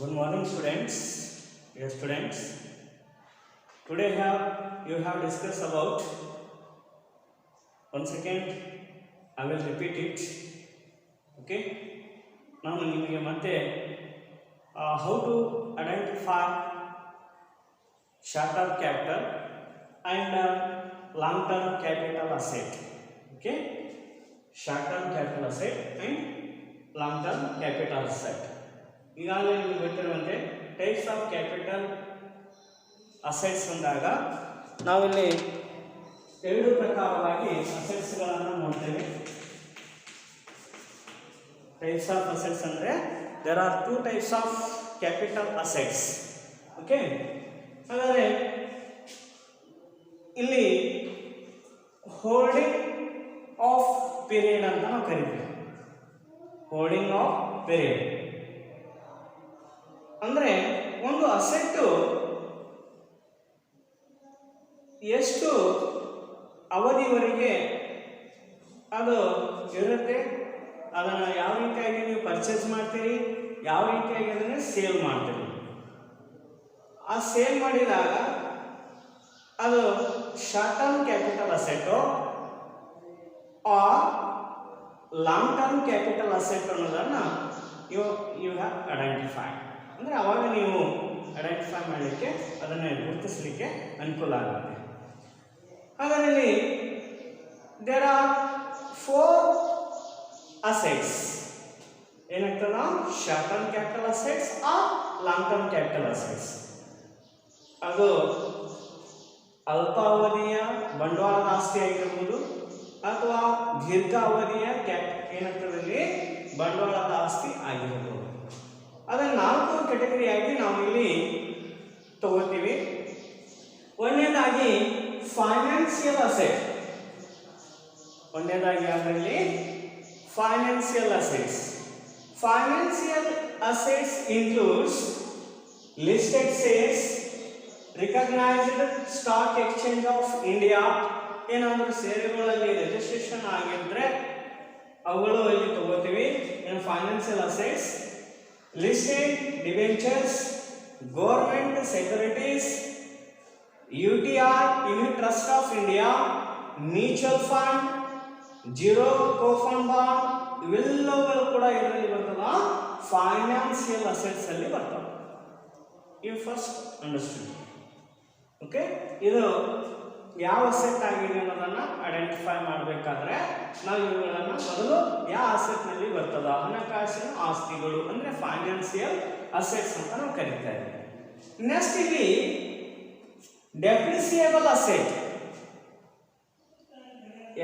Good morning, students. Dear students, today you have discussed about. Once again, I will repeat it. Okay. Now, ನಿಮಗೆ ಮತ್ತೆ how to identify short-term capital and long-term capital asset. Okay. Short-term capital asset and long-term capital asset. ಈಗಾಗಲೇ ನಿಮಗೆ ಗೊತ್ತಿರುವಂತೆ types of capital assets ಅಂದಾಗ ನಾವಿಲ್ಲಿ ಎರಡು ಪ್ರಕಾರವಾಗಿ ಅಸೆಟ್ಸ್ಗಳನ್ನು ನೋಡ್ತೇವೆ. ಟೈಪ್ಸ್ ಆಫ್ ಅಸೆಟ್ಸ್ ಅಂದರೆ there are two types of capital assets. Okay, ಹಾಗಾದರೆ ಇಲ್ಲಿ ಹೋಲ್ಡಿಂಗ್ ಆಫ್ ಪೀರಿಯಡ್ ಅಂತ ನಾವು ಕರಿತೀವಿ. ಹೋಲ್ಡಿಂಗ್ ಆಫ್ ಪೀರಿಯಡ್ ಅಂದರೆ ಒಂದು ಅಸೆಟ್ಟು ಎಷ್ಟು ಅವಧಿವರೆಗೆ ಅದು ಇರುತ್ತೆ, ಅದನ್ನು ಯಾವ ರೀತಿಯಾಗಿ ನೀವು ಪರ್ಚೇಸ್ ಮಾಡ್ತೀರಿ, ಯಾವ ರೀತಿಯಾಗಿ ಅದನ್ನು ಸೇಲ್ ಮಾಡ್ತೀರಿ. ಆ ಸೇಲ್ ಮಾಡಿದಾಗ ಅದು short term capital asset or long term capital asset ಅನ್ನೋದನ್ನು ಯು ಹ್ಯಾವ್ ಐಡೆಂಟಿಫೈಡ್. ಅಂದರೆ ಅವಾಗ ನೀವು ಐಡೆಂಟಿಫೈ ಮಾಡಲಿಕ್ಕೆ ಅದನ್ನು ಗುರುತಿಸಲಿಕ್ಕೆ ಅನುಕೂಲ ಆಗುತ್ತೆ. ಹಾಗಾದರೆ ದೇರ್ ಆರ್ 4 ಅಸೆಟ್ಸ್. ಏನಾಗ್ತದ? Short term capital assets or long term capital assets. ಅದು ಅಲ್ಪಾವಧಿಯ ಬಂಡವಾಳದ ಆಸ್ತಿ ಆಗಿರ್ಬೋದು ಅಥವಾ ದೀರ್ಘಾವಧಿಯ ಏನಾಗ್ತದೆ ಬಂಡವಾಳದ ಆಸ್ತಿ ಆಗಿರ್ಬೋದು. ಅದನ್ನು 4 ಕೆಟಗರಿಯಾಗಿ ನಾವು ಇಲ್ಲಿ ತಗೋತೀವಿ. ಒಂದನೇದಾಗಿ ಫೈನಾನ್ಷಿಯಲ್ ಅಸೆಟ್. ಒಂದನೇದಾಗಿ ಅದರಲ್ಲಿ financial assets. Financial assets includes listed shares, recognised stock exchange of India. ಏನಾದರೂ ಷೇರುಗಳಲ್ಲಿ ರಿಜಿಸ್ಟ್ರೇಷನ್ ಆಗಿದ್ರೆ ಅವುಗಳು ಇಲ್ಲಿ ತಗೋತೀವಿ. ಫೈನಾನ್ಷಿಯಲ್ ಅಸೆಟ್ಸ್, listed debentures, government securities, UTR Unit Trust of India, mutual fund, zero co-fund bond, ಇವೆಲ್ಲವೂ ಕೂಡ ಇದರಲ್ಲಿ ಬರ್ತದ, ಫೈನಾನ್ಷಿಯಲ್ ಅಸೆಟ್ಸ್ ಅಲ್ಲಿ ಬರ್ತವೆ. You first understand. ಓಕೆ, ಇದು ಯಾವ ಅಸೆಟ್ ಆಗಿದೆ ಅನ್ನೋದನ್ನು ಐಡೆಂಟಿಫೈ ಮಾಡಬೇಕಾದ್ರೆ ನಾವು ಇವುಗಳನ್ನು ಮೊದಲು ಯಾವ ಅಸೆಟ್ನಲ್ಲಿ ಬರ್ತದ, ಹಣಕಾಸಿನ ಆಸ್ತಿಗಳು ಅಂದರೆ ಫೈನಾನ್ಷಿಯಲ್ ಅಸೆಟ್ಸ್ ಅಂತ ನಾವು ಕರಿತಾ ಇದ್ದೀವಿ. ನೆಕ್ಸ್ಟ್ ಇಲ್ಲಿ ಡೆಪ್ರಿಸಿಯೇಬಲ್ ಅಸೆಟ್.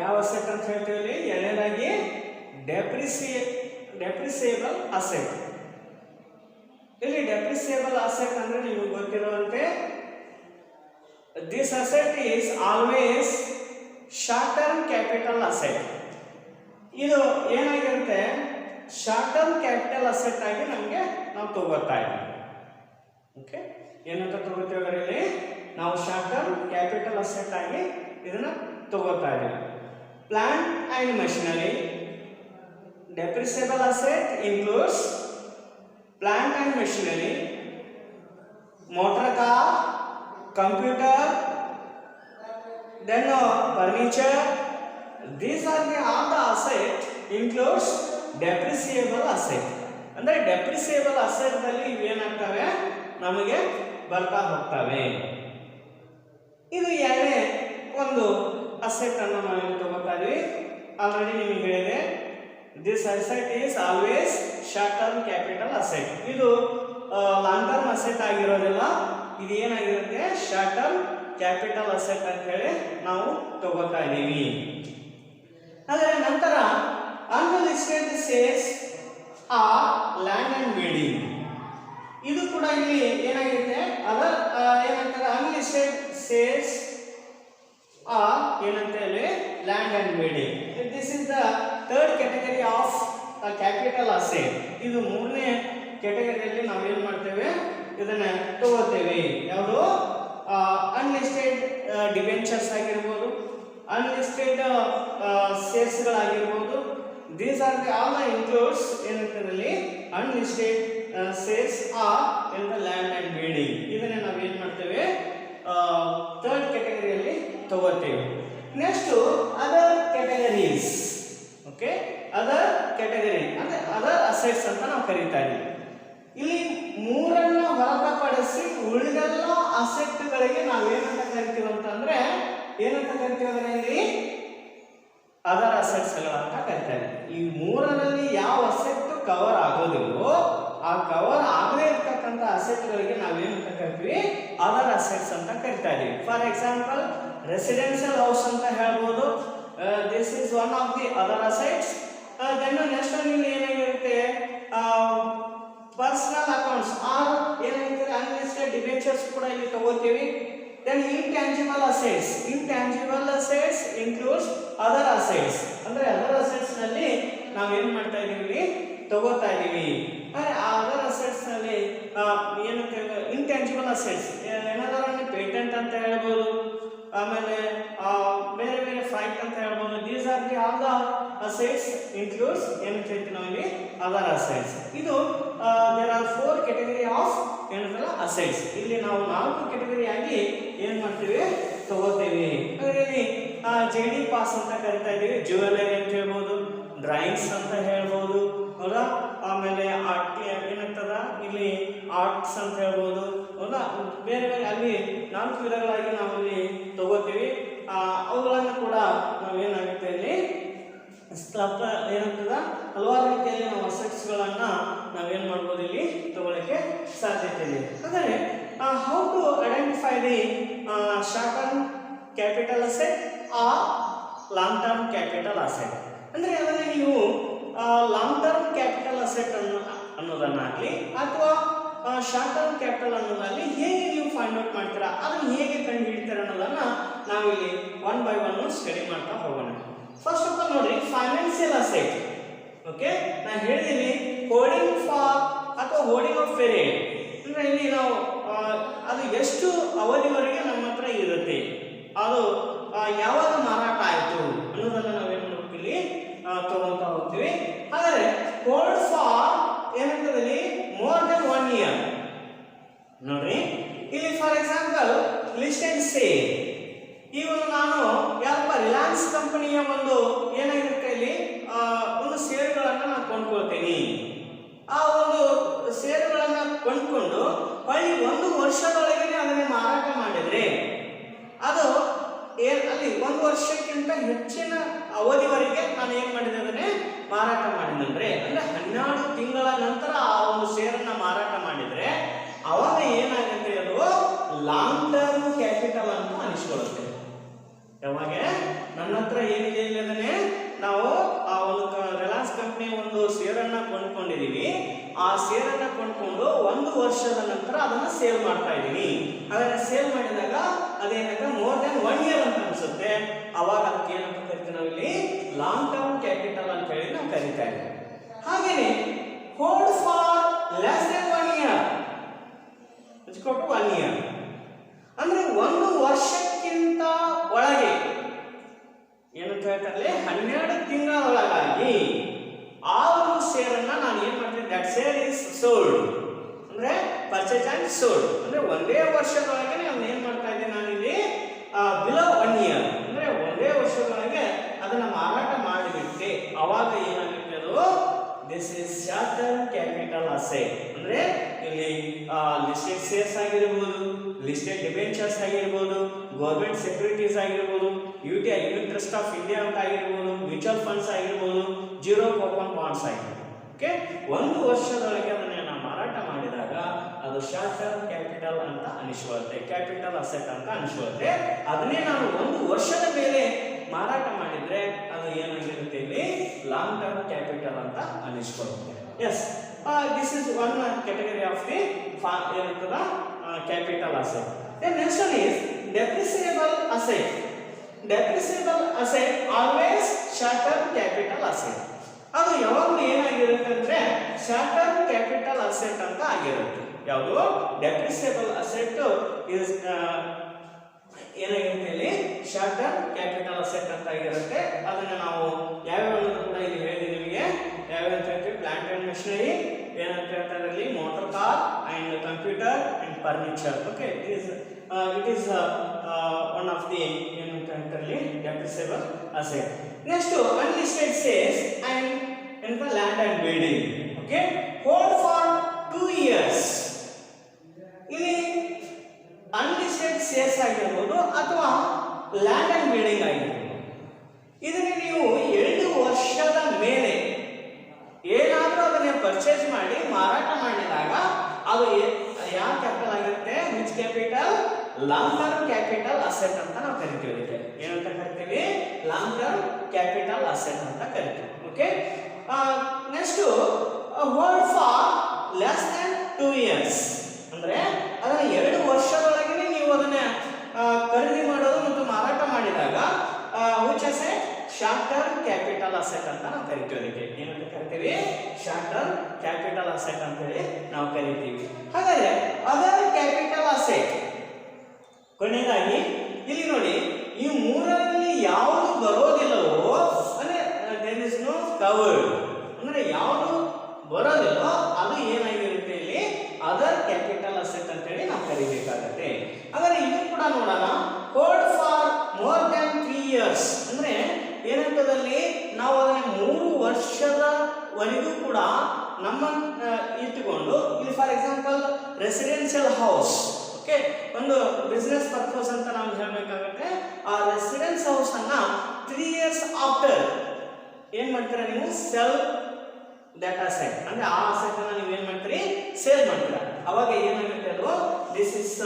ಯಾವ ಅಸೆಟ್ ಅಂತ ಹೇಳ್ತೀವಿ? ಎರಡನೇದಾಗಿ ಡೆಪ್ರಿಸಿಯೇಬಲ್ ಅಸೆಟ್. ಇಲ್ಲಿ ಡೆಪ್ರಿಸಿಯೇಬಲ್ ಅಸೆಟ್ ಅಂದರೆ ನಿಮಗೆ ಗೊತ್ತಿರುವಂತೆ this asset is always short term capital asset. ಇದು ಏನಾಗಿರುತ್ತೆ, ಶಾರ್ಟ್ ಟರ್ಮ್ ಕ್ಯಾಪಿಟಲ್ ಅಸೆಟ್ ಆಗಿ ನಮಗೆ ನಾವು ತಗೋತಾ ಇದ್ದೀವಿ. ಓಕೆ, ಏನಂತ ತಗೋತೀವಿ ಅದರಲ್ಲಿ ನಾವು ಶಾರ್ಟ್ ಟರ್ಮ್ ಕ್ಯಾಪಿಟಲ್ ಅಸೆಟ್ ಆಗಿ ಇದನ್ನ ತಗೋತಾ ಇದ್ದೀವಿ. Plant and machinery. Depreciable asset includes plant and machinery, motor car, computer, then furniture. These are all the asset includes depreciable asset. ಅಂದ್ರೆ ಡೆಪ್ರಿಸಿಯೇಬಲ್ ಅಸೆಟ್ ನಲ್ಲಿ ಇವೇನಾಗ್ತವೆ ನಮಗೆ ಬರ್ತಾ ಹೋಗ್ತವೆ. ಇದು ಎರಡನೇ ಒಂದು ಅಸೆಟ್ ಅನ್ನು ನಾವು ತಗೋತಾ ಇದೀವಿ. ಆಲ್ರೆಡಿ ನಿಮಗೆ ಹೇಳಿದೆ, this asset is always short term capital asset. ಇದು ಲಾಂಗ್ ಟರ್ಮ್ ಅಸೆಟ್ ಆಗಿರೋದಿಲ್ಲ, ಇದು ಏನಾಗಿರುತ್ತೆ ಶಾರ್ಟ್ ಟರ್ಮ್ ಕ್ಯಾಪಿಟಲ್ ಅಸೆಟ್ ಅಂತ ಹೇಳಿ ನಾವು ತಗೋತಾ ಇದ್ದೀವಿ. ಅದರ ನಂತರ unlisted shares or land and building. ಇದು ಕೂಡ ಇಲ್ಲಿ ಏನಾಗಿರುತ್ತೆ, ಅದರ್ ಏನಂತಾರೆ ಅನ್ಲಿಸ್ಟೆಡ್ ಶೇರ್ಸ್ ಆರ್ ಏನಂತ ಹೇಳಿ land and building. This is the third category of capital asset. ಇದು ಮೂರನೇ ಕ್ಯಾಟಗರಿಯಲ್ಲಿ ನಾವು ಏನು ಮಾಡ್ತೇವೆ, ಇದನ್ನ ತಗೋತೇವೆ. ಯಾವುದು? ಅನ್ಲಿಸ್ಟೆಡ್ ಡಿಬೆಂಚರ್ಸ್ ಆಗಿರ್ಬೋದು, unlisted ಶೇರ್ಸ್ಗಳಾಗಿರ್ಬೋದು, these are the all the includes ಏನಂತಂದ್ರೆ unlisted sales are in the land and building. ಇದನ್ನ ನಾವು ಏನು ಮಾಡ್ತೇವೆ ಥರ್ಡ್ ಕ್ಯಾಟಗರಿಯಲ್ಲಿ ತಗೋತೇವೆ. Next other categories. Okay, other category ಅಂದ್ರೆ ಅದರ್ ಅಸೆಟ್ಸ್ ಅಂತ ನಾವು ಕರೀತಾ ಇದ್ದೀವಿ. ಇಲ್ಲಿ ಮೂರನ್ನ ಹೊರತುಪಡಿಸಿ ಉಳಿದೆಲ್ಲ ಅಸೆಟ್ಗಳಿಗೆ ನಾವೇನಂತ ಕರಿತೀವಿ ಅಂತಂದ್ರೆ ಏನಂತ ಕರಿತೀವಿ ಅಂದ್ರೆ ಇಲ್ಲಿ ಅದರ್ ಅಸೆಟ್ಸ್ ಅಂತ ಕರಿತಾರೆ. ಈ ಮೂರರಲ್ಲಿ ಯಾವ ಅಸೆಟ್ ಕವರ್ ಆಗೋದಿಲ್ವೋ ಆ ಕವರ್ ಆಗದೇ ಇರ್ತಕ್ಕಂಥ ಅಸೆಟ್ಗಳಿಗೆ ನಾವೇನಂತ ಕರಿತೀವಿ ಅದರ್ ಅಸೆಟ್ಸ್ ಅಂತ ಕರಿತಾ ಇದೀವಿ. ಫಾರ್ ಎಕ್ಸಾಂಪಲ್ ರೆಸಿಡೆನ್ಷಿಯಲ್ ಹೌಸ್ ಅಂತ ಹೇಳ್ಬೋದು. This is one of the other assets. Then next ಇಲ್ಲಿ ಏನಾಗಿರುತ್ತೆ ಪರ್ಸನಲ್ ಅಕೌಂಟ್ಸ್ ಆರ್ ಏನಾಗಿರುತ್ತೆ ಅನ್ಲಿಸ್ಟೆಡ್ ಡಿಬೆಂಚರ್ಸ್ ಕೂಡ ಇಲ್ಲಿ ತಗೋತೀವಿ. Then intangible assets. Intangible assets includes other assets. ಅಂದ್ರೆ other assets ನಲ್ಲಿ ನಾವು ಏನು ಮಾಡ್ತಾ ಇದೀವಿ ತಗೋತಾ ಇದೀವಿ. ಅಂದ್ರೆ other assets ನಲ್ಲಿ ಏನಂತ intangible assets ಏನಾದರೂ ಪೇಟೆಂಟ್ ಅಂತ ಹೇಳ್ಬೋದು, ಆಮೇಲೆ ಬೇರೆ ಬೇರೆ ಫ್ರೈಟ್ ಅಂತ ಹೇಳ್ಬೋದು. These are the all the assets includes ಏನಂತ ಹೇಳ್ತೀವಿ ನಾವು ಇಲ್ಲಿ other assets. ಇದು there are 4 category of ಏನಂತಲ್ಲ ಅಸೆಟ್ಸ್. ಇಲ್ಲಿ ನಾವು 4 ಕ್ಯಾಟಗರಿ ಆಗಿ ಏನ್ ಮಾಡ್ತೀವಿ ತಗೋತೀವಿ. ಅದರಲ್ಲಿ JD ಪಾಸ್ ಅಂತ ಕರಿತಾ ಇದೀವಿ, ಜ್ಯುವೆಲರಿ ಅಂತ ಹೇಳ್ಬೋದು, ಡ್ರಾಯಿಂಗ್ಸ್ ಅಂತ ಹೇಳ್ಬೋದು, ಹೌದಾ. ಆಮೇಲೆ ಆರ್ಟ್ ಏನಾಗ್ತದ ಇಲ್ಲಿ ಆರ್ಟ್ಸ್ ಅಂತ ಹೇಳ್ಬೋದು, ಹೌದಾ. ಬೇರೆ ಬೇರೆ ಅಲ್ಲಿ 4 ವಿಧಗಳಾಗಿ ನಾವು ಇಲ್ಲಿ ತಗೋತೀವಿ. ಅವುಗಳನ್ನು ಕೂಡ ನಾವೇನಾಗುತ್ತೆ ಇಲ್ಲಿ ಏನಾಗ್ತದ ಹಲವಾರು ರೀತಿಯಲ್ಲಿ ನಾವು ಅಸೆಟ್ಸ್ಗಳನ್ನ ನಾವೇನ್ ಮಾಡ್ಬೋದು ಇಲ್ಲಿ ತಗೊಳ್ಳಕ್ಕೆ ಸಾಧ್ಯತೆ ಇದೆ. ಹಾಗಾದ್ರೆ how to identify the short term capital asset or long term capital asset ಅಂದ್ರೆ ಅದನ್ನ ನೀವು ಲಾಂಗ್ ಟರ್ಮ್ ಕ್ಯಾಪಿಟಲ್ ಅಸೆಟ್ ಅನ್ನೋದನ್ನಾಗ್ಲಿ ಅಥವಾ ಶಾರ್ಟ್ ಟರ್ಮ್ ಕ್ಯಾಪಿಟಲ್ ಅನ್ನೋದಲ್ಲಿ ಹೇಗೆ ನೀವು ಫೈಂಡ್ ಔಟ್ ಮಾಡ್ತೀರಾ, ಅದನ್ನ ಹೇಗೆ ಕಂಡು ಹಿಡಿತೀರಾ ಅನ್ನೋದನ್ನ ನಾವಿಲ್ಲಿ 1 by 1 ಸ್ಟಡಿ ಮಾಡ್ತಾ ಹೋಗೋಣ. ಫಸ್ಟ್ ಆಫ್ ಆಲ್ ನೋಡ್ರಿ, ಫೈನಾನ್ಷಿಯಲ್ ಅಸೆಟ್. ಓಕೆ, ನಾನು ಹೇಳಿದ್ದೀನಿ ಹೋರ್ಡಿಂಗ್ ಫಾರ್ ಅಥವಾ ಹೋರ್ಡಿಂಗ್ ಆಫ್ ಪೀರಿಯಡ್ ಅಂದ್ರೆ ಇಲ್ಲಿ ನಾವು ಅದು ಎಷ್ಟು ಅವಧಿವರೆಗೆ ನಮ್ಮ ಹತ್ರ ಇರುತ್ತೆ, ಅದು ಯಾವಾಗ ಮಾರಾಟ ಆಯಿತು ಅನ್ನೋದನ್ನ ನಾವೇನು ಮಾಡ್ಬೇಕು ಇಲ್ಲಿ ತಗೊಂತ ಹೋಗ್ತೀವಿ. ಹಾಗಾದ್ರೆ ಹೋಲ್ಡ್ ಫಾರ್ ಏನಂತದಲ್ಲಿ ಮೋರ್ ದೆನ್ 1 year. ನೋಡ್ರಿ ಇಲ್ಲಿ ಫಾರ್ ಎಕ್ಸಾಂಪಲ್ ಲಿಸ್ಟೆಡ್ ಸೇಲ್. ಈಗ ನಾನು ಯಾರಪ್ಪ ರಿಲಯನ್ಸ್ ಕಂಪನಿಯ ಒಂದು ಏನಾಗಿರುತ್ತೆ ಇಲ್ಲಿ ಒಂದು ಷೇರುಗಳನ್ನು ನಾನು ಕೊಂಡ್ಕೊಳ್ತೀನಿ. ಆ ಒಂದು ಷೇರುಗಳನ್ನು ಕೊಂಡ್ಕೊಂಡು ಹೊಳ್ಳಿ 1 ವರ್ಷದೊಳಗೆ ಅದನ್ನು ಮಾರಾಟ ಮಾಡಿದ್ರೆ ಅದು ಅಲ್ಲಿ 1 ವರ್ಷಕ್ಕಿಂತ ಹೆಚ್ಚಿನ ಅವಧಿವರೆಗೆ ನಾನು ಏನು ಮಾಡಿದೆ ಅದನ್ನೇ ಮಾರಾಟ ಮಾಡಿದಂದ್ರೆ ಅಂದ್ರೆ 12 ತಿಂಗಳ ನಂತರ ಆ ಒಂದು ಷೇರನ್ನ ಮಾರಾಟ ಮಾಡಿದ್ರೆ ಅವಾಗ ಏನಾಗುತ್ತೆ, ಅದು ಲಾಂಗ್ ಟರ್ಮ್ ಕ್ಯಾಪಿಟಲ್ ಅಂತ ಅನಿಸ್ಕೊಳ್ಳುತ್ತೆ. ಯಾವಾಗ ನನ್ನ ಹತ್ರ ಏನಿದೆ ಇಲ್ಲದೇ ನಾವು ಆ ಒಂದು ರಿಲಯನ್ಸ್ ಕಂಪನಿಯ ಒಂದು ಷೇರನ್ನ ಕೊಂಡ್ಕೊಂಡಿದೀವಿ, ಆ ಷೇರನ್ನ ಕೊಂಡ್ಕೊಂಡು 1 ವರ್ಷದ ನಂತರ ಅದನ್ನ ಸೇಲ್ ಮಾಡ್ತಾ ಇದೀನಿ. ಅದನ್ನ ಸೇಲ್ ಮಾಡಿದಾಗ ಅದೇನಂತ ಮೋರ್ ದೆನ್ 1 year ಅಂತ ಅನ್ಸುತ್ತೆ. ಅವಾಗ ಅದಕ್ಕೆ ಏನಂತ ಕರಿತೀವಿ ನಾವು ಇಲ್ಲಿ ಲಾಂಗ್ ಟರ್ಮ್ ಕ್ಯಾಪಿಟಲ್ ಅಂತ ಹೇಳಿ ನಾವು ಕರಿತಾ ಇದ್ದೀವಿ. ಹಾಗೇನೆ hold for less than 1 year, ಇಟ್ಕೊಟ್ಟು 1 year ಅಂದ್ರೆ 1 ವರ್ಷಕ್ಕಿಂತ ಒಳಗೆ ಏನಂತ ಹೇಳ್ತಾರೆ 12 ತಿಂಗಳ ಒಳಗಾಗಿ ಆ ಒಂದು ಶೇರನ್ನ ನಾನು ಏನ್ ಮಾಡ್ತೀನಿ, ದಟ್ ಶೇರ್ ಇಸ್ ಸೋಲ್ಡ್ ಅಂದ್ರೆ ಪರ್ಚೇಸ್ ಅಂಡ್ ಸೋಲ್ಡ್ ಅಂದ್ರೆ 1 ವರ್ಷದೊಳಗೆ ನಾನು ಏನ್ ಮಾಡ್ತಾ ಇದ್ದೀನಿ, ನಾನು ಇಲ್ಲಿ ಬಿಲೋ 1 year ಅಂದ್ರೆ 1 ವರ್ಷದೊಳಗೆ ಅದನ್ನ ಮಾರಾಟ ಮಾಡಿಬಿಟ್ಟೆ. ಅವಾಗ ಏನಾಗುತ್ತೆ, ಅದು this is short term capital asset. ಅಂದ್ರೆ ಇಲ್ಲಿ ಲಿಸ್ಟೆಡ್ ಶೇರ್ಸ್ ಆಗಿರಬಹುದು, ಲಿಸ್ಟೆಡ್ ಡಿಬೆಂಚರ್ಸ್ ಆಗಿರಬಹುದು, ಗವರ್ಮೆಂಟ್ ಸೆಕ್ಯೂರಿಟೀಸ್ ಆಗಿರಬಹುದು, UTI unit trust of India ಅಂತ ಆಗಿರಬಹುದು, ಮ್ಯೂಚುವಲ್ ಫಂಡ್ಸ್ ಆಗಿರಬಹುದು, ಜೀರೋ ಕೂಪನ್ ಬಾಂಡ್ಸ್ ಆಗಿರಬಹುದು. ಓಕೆ, 1 ವರ್ಷದೊಳಗೆ ಅದನ್ನ ನಾವು ಮಾರಾಟ ಮಾಡಿದಾಗ ಅದು ಶಾರ್ಟ್ ಟರ್ಮ್ ಕ್ಯಾಪಿಟಲ್ ಅಂತ ಅನಿಸ್ಕೊಳ್ಳುತ್ತೆ, ಕ್ಯಾಪಿಟಲ್ ಅಸೆಟ್ ಅಂತ ಅನಿಸ್ಕೊಳ್ಳುತ್ತೆ. ಅದನ್ನೇ ನಾನು 1 ವರ್ಷದ ಮೇಲೆ ಮಾರಾಟ ಮಾಡಿದ್ರೆ ಅದು ಏನಾಗಿರುತ್ತೆ, ಇಲ್ಲಿ ಲಾಂಗ್ ಟರ್ಮ್ ಕ್ಯಾಪಿಟಲ್ ಅಂತ ಅನಿಸ್ಕೊಳ್ಳುತ್ತೆ. Yes, this is one category of the capital asset. Then next one is depreciable asset. Depreciable asset always short term capital asset. ಅದು ಯಾವಾಗಲೂ ಏನಾಗಿರುತ್ತೆ ಅಂದ್ರೆ ಶಾರ್ಟ್ ಟರ್ಮ್ ಕ್ಯಾಪಿಟಲ್ ಅಸೆಟ್ ಅಂತ ಆಗಿರುತ್ತೆ. ಯಾವುದು ಡೆಪ್ರಿಸಿಯಬಲ್ ಅಸೆಟ್ ಇಸ್ ಏನಾಗಿರುತ್ತೆ, ಇಲ್ಲಿ ಶಾರ್ಟ್ ಟರ್ಮ್ ಕ್ಯಾಪಿಟಲ್ ಅಸೆಟ್ ಅಂತ ಆಗಿರುತ್ತೆ. ಅದನ್ನ ನಾವು ಯಾವ್ಯಾವ ಕೂಡ ಇಲ್ಲಿ ಹೇಳಿದ್ವಿ ನಿಮಗೆ. ಮೆಷಿನರಿ ಏನಂತ ಹೇಳ್ತಾರೆ ಅಲ್ಲಿ motor car and computer and furniture. Okay, it is one of the ಏನಂತ ಹೇಳ್ತಾರೆ depreciable asset. Next unlisted shares and ಎಂತ land and building. Okay, hold for 2 years. ಇಲ್ಲಿ ಅನ್ಲಿಸ್ಟೆಡ್ ಸೇಲ್ಸ್ ಆಗಿರ್ಬೋದು ಅಥವಾ ಲ್ಯಾಂಡ್ ಅಂಡ್ ಬಿಲ್ಡಿಂಗ್ ಆಗಿರ್ಬೋದು, ಇದನ್ನು ನೀವು 2 ವರ್ಷದ ಮೇಲೆ ಏನಾದರೂ ಅದನ್ನ ಪರ್ಚೇಸ್ ಮಾಡಿ ಮಾರಾಟ ಮಾಡಿದಾಗ ಅದು ಯಾವ ಕ್ಯಾಪಿಟಲ್ ಆಗಿರುತ್ತೆ? Which capital? Long term capital asset ಅಂತ ನಾವು ಕರಿತೀವಿ. ಇದಕ್ಕೆ ಏನಂತ ಕರಿತೀವಿ? ಲಾಂಗ್ ಟರ್ಮ್ ಕ್ಯಾಪಿಟಲ್ ಅಸೆಟ್ ಅಂತ ಕರಿತೀವಿ. Okay, next hold for less Dhan 2 years ಅಂದ್ರೆ ಅದನ್ನ 2 ವರ್ಷದೊಳಗೆ ನೀವು ಅದನ್ನ ಖರೀದಿ ಮಾಡೋದು ಮತ್ತು ಮಾರಾಟ ಮಾಡಿದಾಗ which asset? Short term capital asset ಅಂತ ನಾವು ಕರಿತೀವಿ. ಅದಕ್ಕೆ ಏನಂತ ಕರಿತೀವಿ? ಶಾರ್ಟ್ ಟರ್ಮ್ ಕ್ಯಾಪಿಟಲ್ ಅಸೆಟ್ ಅಂತ ಹೇಳಿ ನಾವು ಕರಿತೀವಿ. ಹಾಗಾದ್ರೆ ಅದರ್ ಕ್ಯಾಪಿಟಲ್ ಅಸೆಟ್ ಕೊನೆಯದಾಗಿ ಇಲ್ಲಿ ನೋಡಿ, ಈ ಮೂರರಲ್ಲಿ ಯಾವುದು ಬರೋದಿಲ್ಲವೋ ಅಂದ್ರೆ ದೇರ್ ಇಸ್ ನೋ ಕವರ್ಡ್, ಅಂದ್ರೆ ಯಾವುದು ಬರೋದಿಲ್ಲೋ ಅದು ಏನಾಗಿರುತ್ತೆ ಇಲ್ಲಿ ಅದರ್ ಕ್ಯಾಪಿಟಲ್ ಅಸೆಟ್ ಅಂತ ಹೇಳಿ ನಾವು ಕರಿಬೇಕಾಗತ್ತೆ. ಹಾಗಾದ್ರೆ ಇದು ಕೂಡ ನೋಡೋಣ. Hold for more than 3 years ಅಂದ್ರೆ ಏನಂತದಲ್ಲಿ ನಾವು ಅದನ್ನ 3 ವರ್ಷದವರೆಗೂ ಕೂಡ ನಮ್ಮ ಇಟ್ಟುಕೊಂಡು, ಇಲ್ಲಿ for example residential house, okay, ಒಂದು ಬಿಸ್ನೆಸ್ ಪರ್ಪಸ್ ಅಂತ ನಾವು ಹೇಳಬೇಕಾಗುತ್ತೆ. ಆ ರೆಸಿಡೆನ್ಸ್ ಹೌಸ್ ಅನ್ನ 3 years ಆಫ್ಟರ್ ಏನ್ ಮಾಡ್ತೀರಾ ನೀವು? ಸೆಲ್ ದಟ್ ಅಸೆಟ್ ಅಂದ್ರೆ ಆ ಅಸೆಟ್ ಅನ್ನ ನೀವು ಏನ್ ಮಾಡ್ತೀರಿ? ಸೇಲ್ ಮಾಡ್ತೀರಾ. ಅವಾಗ ಏನಾಗುತ್ತೆ ಅದು this is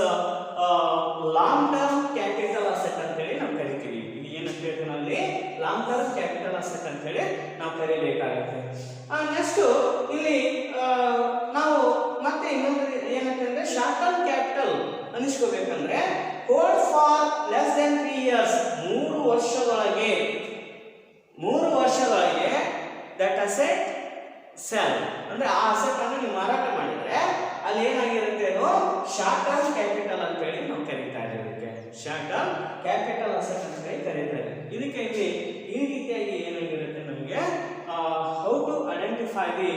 long term capital asset ಅಂತ ಹೇಳಿ ನಾವು ಕರಿತೀವಿ. ಏನಂತ ಹೇಳ್ತೀವಿ ಅಲ್ಲಿ? ಲಾಂಗ್ ಟರ್ಮ್ ಕ್ಯಾಪಿಟಲ್ ಅಸೆಟ್ ಅಂತ ಹೇಳಿ ನಾವು ಕರಿಬೇಕಾಗುತ್ತೆ. ನೆಕ್ಸ್ಟ್ ಇಲ್ಲಿ ನಾವು ಮತ್ತೆ ಇನ್ನೊಂದು ಏನಂತಂದ್ರೆ ಶಾರ್ಟ್ ಟರ್ಮ್ ಕ್ಯಾಪಿಟಲ್ ಅನಿಸ್ಕೋಬೇಕಂದ್ರೆ hold for less than 3 years 3 ವರ್ಷದೊಳಗೆ ದಟ್ ಅಸೆಟ್ ಸೆಲ್ ಅಂದ್ರೆ ಆ ಅಸೆಟ್ ಅನ್ನು ನೀವು ಮಾರಾಟ ಮಾಡಿದ್ರೆ ಅಲ್ಲಿ ಏನಾಗಿರುತ್ತೆ? ಅದು ಶಾರ್ಟ್ ಟರ್ಮ್ ಕ್ಯಾಪಿಟಲ್ ಅಂತ ಹೇಳಿ ನಾವು ಕರೀತಾ ಇದ್ದೀವಿ. ಇದಕ್ಕೆ ಶಾರ್ಟ್ ಟರ್ಮ್ ಕ್ಯಾಪಿಟಲ್ ಅಸೆಟ್ ಅಂತ ಹೇಳಿ ಕರೀತಾರೆ. ಇದಕ್ಕೆ ಇಲ್ಲಿ ಈ ರೀತಿಯಾಗಿ ಏನಾಗಿರುತ್ತೆ ನಮಗೆ how to identify the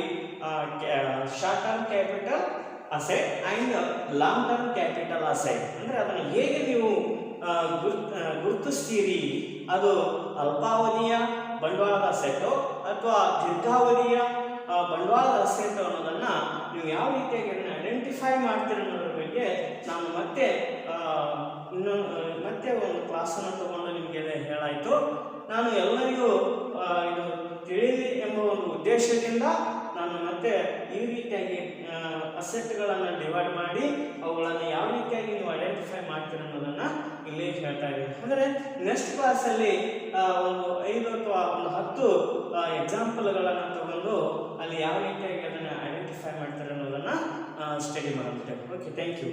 short term capital asset and long term capital asset ಅಂದ್ರೆ ಅದನ್ನು ಹೇಗೆ ನೀವು ಗುರುತಿಸ್ತೀರಿ? ಅದು ಅಲ್ಪಾವಧಿಯ ಬಂಡವಾಳದ ಅಸೆಟ್ ಅಥವಾ ದೀರ್ಘಾವಧಿಯ ಬಂಡವಾಳದ ಅಸೆಟ್ ಅನ್ನೋದನ್ನ ನೀವು ಯಾವ ರೀತಿಯಾಗಿ ಅದನ್ನ ಐಡೆಂಟಿಫೈ ಮಾಡ್ತೀರಿ ಅನ್ನೋದ್ರ ಬಗ್ಗೆ ನಾನು ಮತ್ತೆ ಒಂದು ಕ್ಲಾಸನ್ನು ತಗೊಂಡು ನಿಮಗೆ ಹೇಳಾಯಿತು. ನಾನು ಎಲ್ಲರಿಗೂ ಇದು ತಿಳಿಲಿ ಎಂಬ ಒಂದು ಉದ್ದೇಶದಿಂದ ನಾನು ಮತ್ತೆ ಈ ರೀತಿಯಾಗಿ ಅಸೆಟ್ಗಳನ್ನು ಡಿವೈಡ್ ಮಾಡಿ ಅವುಗಳನ್ನು ಯಾವ ರೀತಿಯಾಗಿ ನೀವು ಐಡೆಂಟಿಫೈ ಮಾಡ್ತೀರಿ ಅನ್ನೋದನ್ನು ಇಲ್ಲಿ ಹೇಳ್ತಾ ಇದ್ದೀನಿ. ಅಂದರೆ ನೆಕ್ಸ್ಟ್ ಕ್ಲಾಸಲ್ಲಿ ಒಂದು 5 ಅಥವಾ ಒಂದು 10 ಎಕ್ಸಾಂಪಲ್ಗಳನ್ನು ತಗೊಂಡು ಅಲ್ಲಿ ಯಾವ ರೀತಿಯಾಗಿ ಅದನ್ನು ಐಡೆಂಟಿಫೈ ಮಾಡ್ತಾರೆ ಅನ್ನೋದನ್ನು ಸ್ಟಡಿ ಮಾಡುತ್ತೆ. Okay, thank you.